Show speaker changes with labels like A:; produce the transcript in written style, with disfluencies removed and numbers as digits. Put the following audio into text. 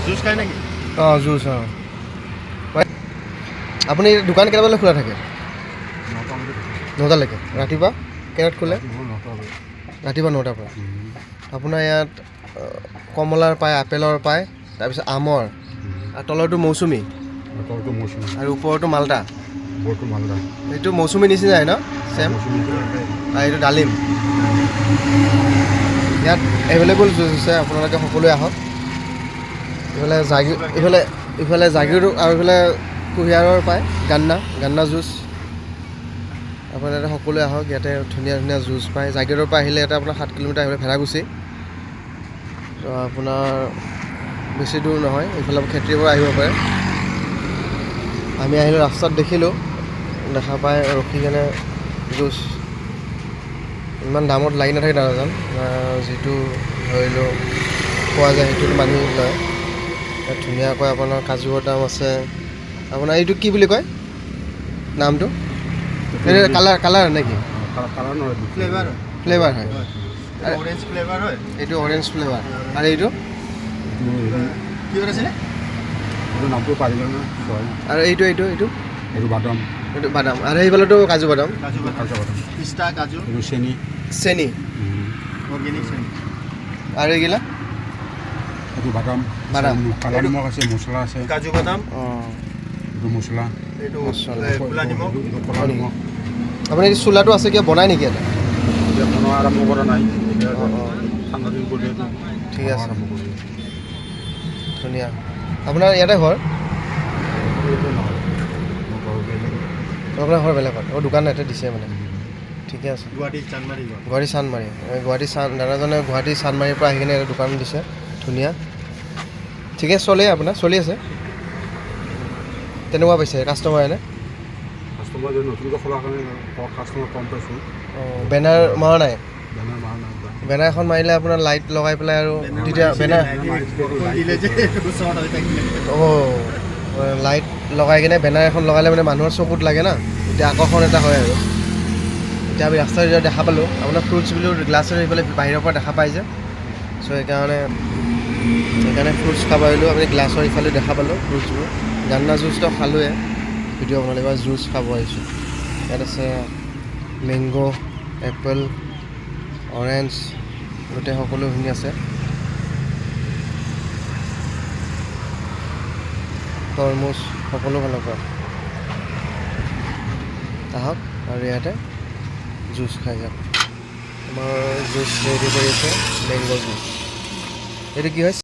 A: Juice খায় নেকি?
B: অঁ জুচ অঁ। আপুনি দোকান কেইটামানলৈ খোলা থাকে? 9টালৈকে। ৰাতিপুৱা কেইটাত খোলে? ৰাতিপুৱা 9টাৰ পৰা। আপোনাৰ ইয়াত কমলাৰ পায়, আপেলৰ পায়, তাৰপিছত আমৰ, আৰু তলৰটো মৌচুমী আৰু ওপৰতো মাল্টা। এইটো মৌচুমী নিচিনাই ন? চেম। আৰু এইটো ডালিম। ইয়াত এভেইলেবল জুচ আছে, আপোনালোকে সকলোৱে আহক। ইফালে জাগিৰোড আৰু ইফালে কুঁহিয়াৰৰ পায় গান্না জুচ। আপোনালোকে সকলোৱে আহক, ইয়াতে ধুনীয়া ধুনীয়া জুচ পায়। জাগিৰোডৰ পৰা আহিলে ইয়াতে আপোনাৰ 7 কিলোমিটাৰ আহিলে ভেড়াগুচি। তো আপোনাৰ বেছি দূৰ নহয়, এইফালে খেতিৰ পৰা আহিব পাৰে। আমি আহিলোঁ, ৰাস্তাত দেখিলোঁ, দেখা পাই ৰখি কেনে জুচ ইমান দামত লাগি নাথাকে দাদাজন, যিটো ধৰিলোঁ পোৱা যায় সেইটোতো মানুহ লয়। ইয়াত ধুনীয়াকৈ আপোনাৰ কাজু বাদাম আছে। আপোনাৰ এইটো কি বুলি কয় নামটো? এই কালাৰ নেকি? ফ্লেভাৰ হয়।
A: অৰেঞ্জ ফ্লেভাৰ হয়।
B: এইটো অৰেঞ্জ ফ্লেভাৰ। আৰু এইটো
A: কি আছিলে?
B: আৰু এইটো
A: বাদাম।
B: এইটো বাদাম। আৰু সেইফালেতো কাজু বাদাম,
A: পিষ্টা, কাজু,
B: চেনি,
A: অৰ্গেনিক চেনি।
B: আৰু এইগিলা
C: বাদাম কালা নিমখ আছে, মছলা আছে,
A: কাজু বাদাম,
C: এইটো মছলা,
A: এইটো
B: মছলা,
A: ক'লা নিমখ।
C: কলা নিমখ।
B: আপুনি এই চোলাটো আছে কিয় বনাই নেকি এটা?
C: এতিয়া বনোৱা আৰম্ভ কৰা নাই, ঠাণ্ডা দিন পৰিলে
B: ঠিক আছে,
C: আৰম্ভ কৰি
B: ধুনীয়া। আপোনাৰ ইয়াতে ঘৰ? আপোনাৰ ঘৰ বেলেগত? দোকান ইয়াতে দিছে মানে? ঠিকে আছে।
A: গুৱাহাটী
B: চানমাৰি। দাদাজনে গুৱাহাটী চানমাৰিৰ পৰা আহি কিনে এটা দোকান দিছে, ধুনীয়া। ঠিকে চলে, আপোনাৰ চলি আছে? তেনেকুৱা পাইছে কাষ্টমাৰ এনে?
C: কাষ্টমাৰ নতুনকৈ খোলাৰ কাৰণে কাষ্টমাৰ কম পাইছোঁ।
B: অঁ, বেনাৰ মৰা নাই?
C: বেনাৰ মাৰা নাই।
B: বেনাৰ এখন মাৰিলে আপোনাৰ লাইট লগাই পেলাই আৰু তেতিয়া বেনাৰ লাইট লগাই কিনে বেনাৰ এখন লগালে মানে মানুহৰ চকুত লাগে না, এতিয়া আকৰ্ষণ এটা হয় আৰু। এতিয়া আমি ৰাস্তাত যেতিয়া দেখা পালোঁ, আপোনাৰ ফ্ৰুটছবোৰ গ্লাছৰ সেইফালে বাহিৰৰ পৰা দেখা পাই যে, চ' সেইকাৰণে ফ্ৰুটছ খাব আহিলোঁ। আমি গ্লাছৰ ইফালে দেখা পালোঁ ফ্ৰুটছবোৰ। গান্না জুচটো খালোঁৱে, ভিডিঅ' বনালে। এবাৰ জুচ খাব আহিছোঁ। ইয়াত আছে মেংগ', এপল, অৰেঞ্জ, গোটেই সকলোখিনি আছে। তৰমুজ, সকলো ফালৰ পৰা আহক আৰু ইয়াতে জুচ খাই যাওক। আমাৰ জুচ ৰেডি কৰি আছে, মেংগ' জুচ। এইটো কি হয়?